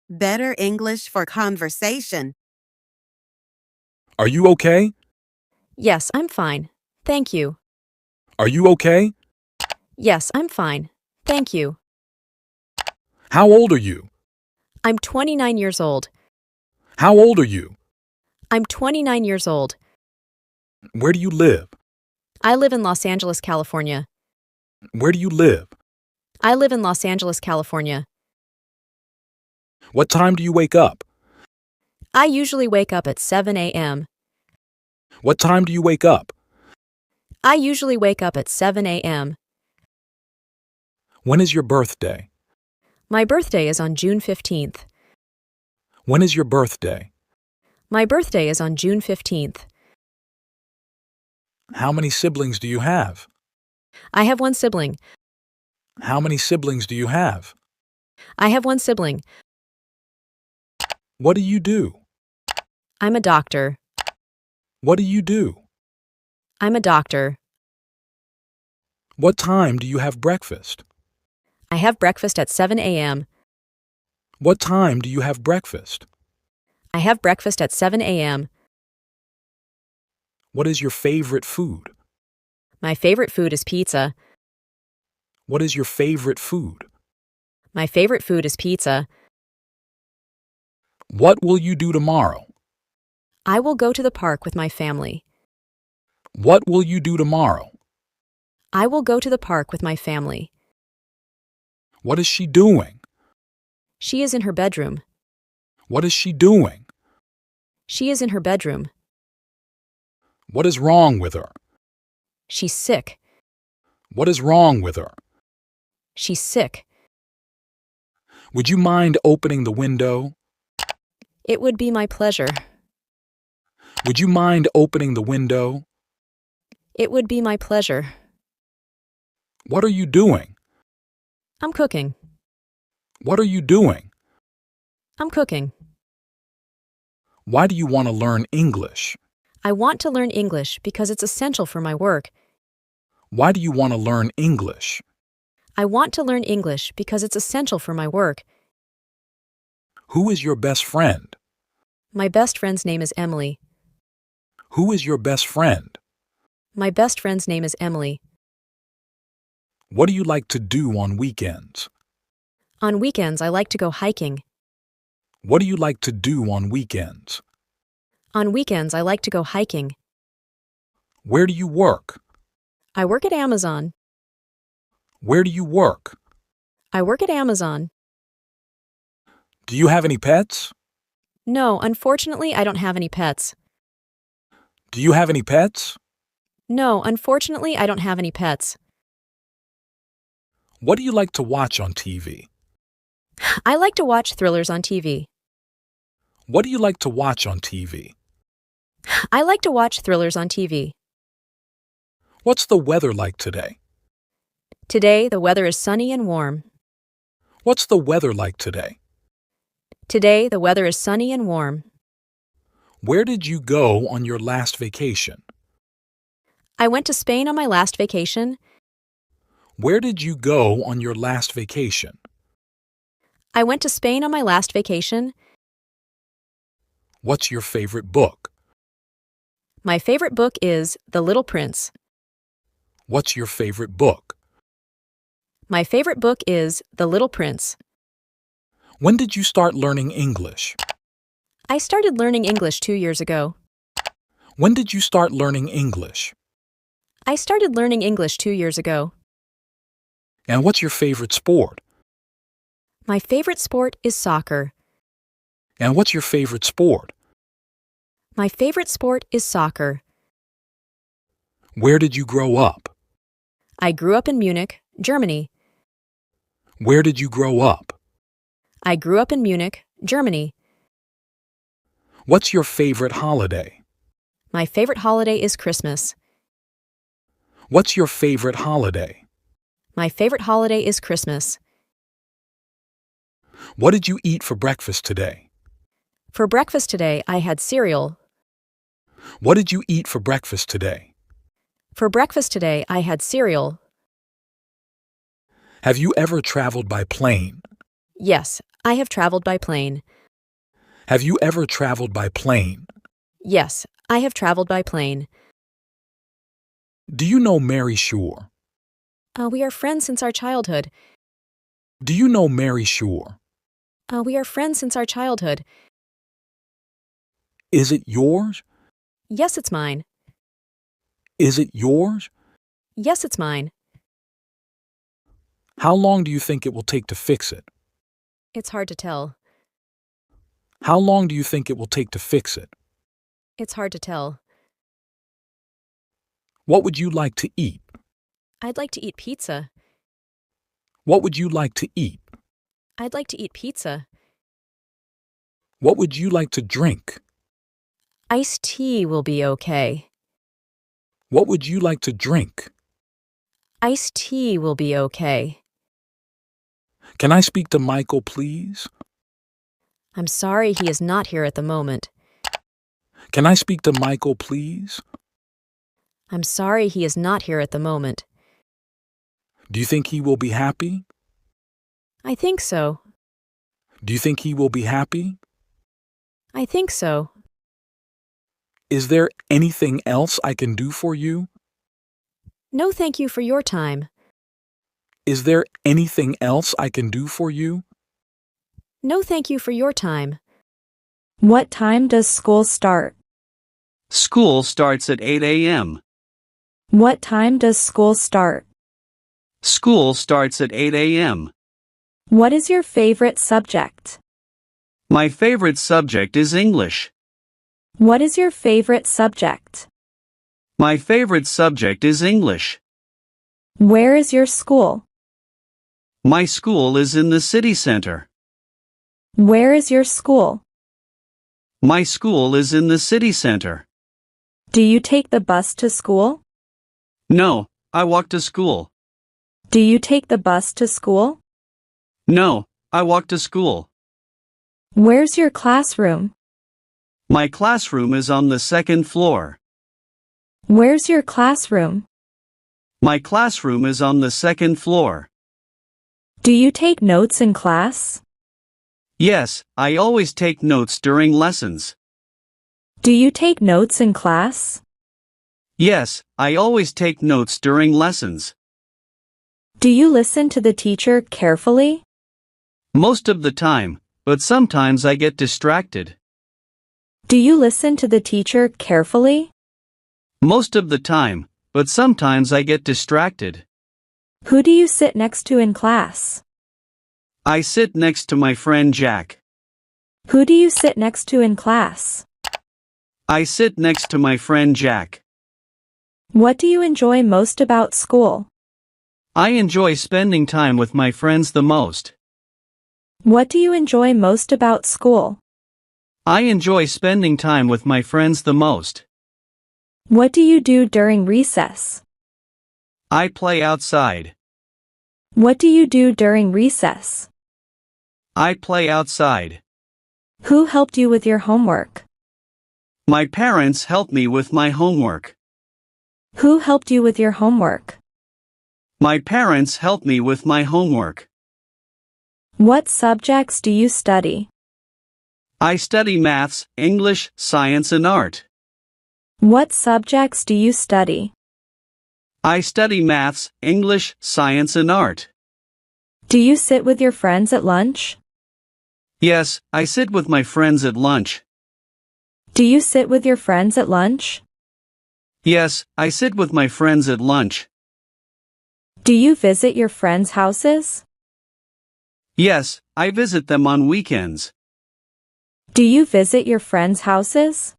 Better English for conversation. Are you okay? Yes, I'm fine. Thank you. Are you okay? Yes, I'm fine. Thank you. How old are you? I'm 29 years old. How old are you? I'm 29 years old. Where do you live? I live in Los Angeles, California. Where do you live? I live in Los Angeles, California. What time do you wake up? I usually wake up at 7 a.m. What time do you wake up? I usually wake up at 7 a.m. When is your birthday? My birthday is on June 15th. When is your birthday? My birthday is on June 15th. How many siblings do you have? I have one sibling. How many siblings do you have? I have one sibling. What do you do? I'm a doctor. What do you do? I'm a doctor. What time do you have breakfast? I have breakfast at 7 a.m. What time do you have breakfast? I have breakfast at 7 a.m. What is your favorite food? My favorite food is pizza. What is your favorite food? My favorite food is pizza. What will you do tomorrow? I will go to the park with my family. What will you do tomorrow? I will go to the park with my family. What is she doing? She is in her bedroom. What is she doing? She is in her bedroom. What is wrong with her? She's sick. What is wrong with her? She's sick. Would you mind opening the window? It would be my pleasure. Would you mind opening the window? It would be my pleasure. What are you doing? I'm cooking. What are you doing? I'm cooking. Why do you want to learn English? I want to learn English because it's essential for my work. Why do you want to learn English? I want to learn English because it's essential for my work. Who is your best friend? My best friend's name is Emily. Who is your best friend? My best friend's name is Emily. What do you like to do on weekends? On weekends, I like to go hiking. What do you like to do on weekends? On weekends, I like to go hiking. Where do you work? I work at Amazon. Where do you work? I work at Amazon. Do you have any pets? No, unfortunately, I don't have any pets. Do you have any pets? No, unfortunately, I don't have any pets. What do you like to watch on TV? I like to watch thrillers on TV. What do you like to watch on TV? I like to watch thrillers on TV. What's the weather like today? Today, the weather is sunny and warm. What's the weather like today? Today, the weather is sunny and warm. Where did you go on your last vacation? I went to Spain on my last vacation. Where did you go on your last vacation? I went to Spain on my last vacation. What's your favorite book? My favorite book is The Little Prince. What's your favorite book? My favorite book is The Little Prince. When did you start learning English? I started learning English 2 years ago. When did you start learning English? I started learning English 2 years ago. And what's your favorite sport? My favorite sport is soccer. And what's your favorite sport? My favorite sport is soccer. Where did you grow up? I grew up in Munich, Germany. Where did you grow up? I grew up in Munich, Germany. What's your favorite holiday? My favorite holiday is Christmas. What's your favorite holiday? My favorite holiday is Christmas. What did you eat for breakfast today? For breakfast today, I had cereal. What did you eat for breakfast today? For breakfast today, I had cereal. Have you ever traveled by plane? Yes, I have traveled by plane. Have you ever traveled by plane? Yes, I have traveled by plane. Do you know Mary Shore? We are friends since our childhood. Do you know Mary Shore? We are friends since our childhood. Is it yours? Yes, it's mine. Is it yours? Yes, it's mine. How long do you think it will take to fix it? It's hard to tell. How long do you think it will take to fix it? It's hard to tell. What would you like to eat? I'd like to eat pizza. What would you like to eat? I'd like to eat pizza. What would you like to drink? Iced tea will be okay. What would you like to drink? Iced tea will be okay. Can I speak to Michael, please? I'm sorry he is not here at the moment. Can I speak to Michael, please? I'm sorry he is not here at the moment. Do you think he will be happy? I think so. Do you think he will be happy? I think so. Is there anything else I can do for you? No, thank you for your time. Is there anything else I can do for you? No, thank you for your time. What time does school start? School starts at 8 a.m. What time does school start? School starts at 8 a.m. What is your favorite subject? My favorite subject is English. What is your favorite subject? My favorite subject is English. Where is your school? My school is in the city center. Where is your school? My school is in the city center. Do you take the bus to school? No, I walk to school. Do you take the bus to school? No, I walk to school. Where's your classroom? My classroom is on the second floor. Where's your classroom? My classroom is on the second floor. Do you take notes in class? Yes, I always take notes during lessons. Do you take notes in class? Yes, I always take notes during lessons. Do you listen to the teacher carefully? Most of the time, but sometimes I get distracted. Do you listen to the teacher carefully? Most of the time, but sometimes I get distracted. Who do you sit next to in class? I sit next to my friend Jack. Who do you sit next to in class? I sit next to my friend Jack. What do you enjoy most about school? I enjoy spending time with my friends the most. What do you enjoy most about school? I enjoy spending time with my friends the most. What do you do during recess? I play outside. What do you do during recess? I play outside. Who helped you with your homework? My parents help me with my homework. Who helped you with your homework? My parents help me with my homework. What subjects do you study? I study maths, English, science and art. What subjects do you study? I study maths, English, science and art. Do you sit with your friends at lunch? Yes, I sit with my friends at lunch. Do you sit with your friends at lunch? Yes, I sit with my friends at lunch. Do you visit your friends' houses? Yes, I visit them on weekends. Do you visit your friends' houses?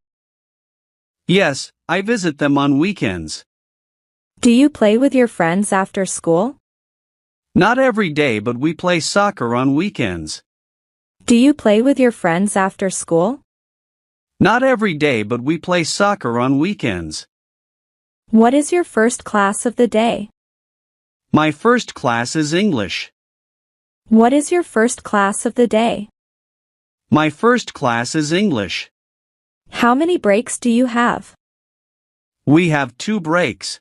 Yes, I visit them on weekends. Do you play with your friends after school? Not every day, but we play soccer on weekends. Do you play with your friends after school? Not every day, but we play soccer on weekends. What is your first class of the day? My first class is English. What is your first class of the day? My first class is English. How many breaks do you have? We have 2 breaks.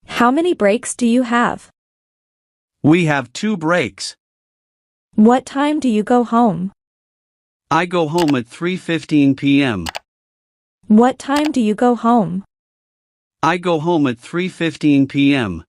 How many breaks do you have? We have 2 breaks. What time do you go home? I go home at 3:15 p.m. What time do you go home? I go home at 3:15 p.m.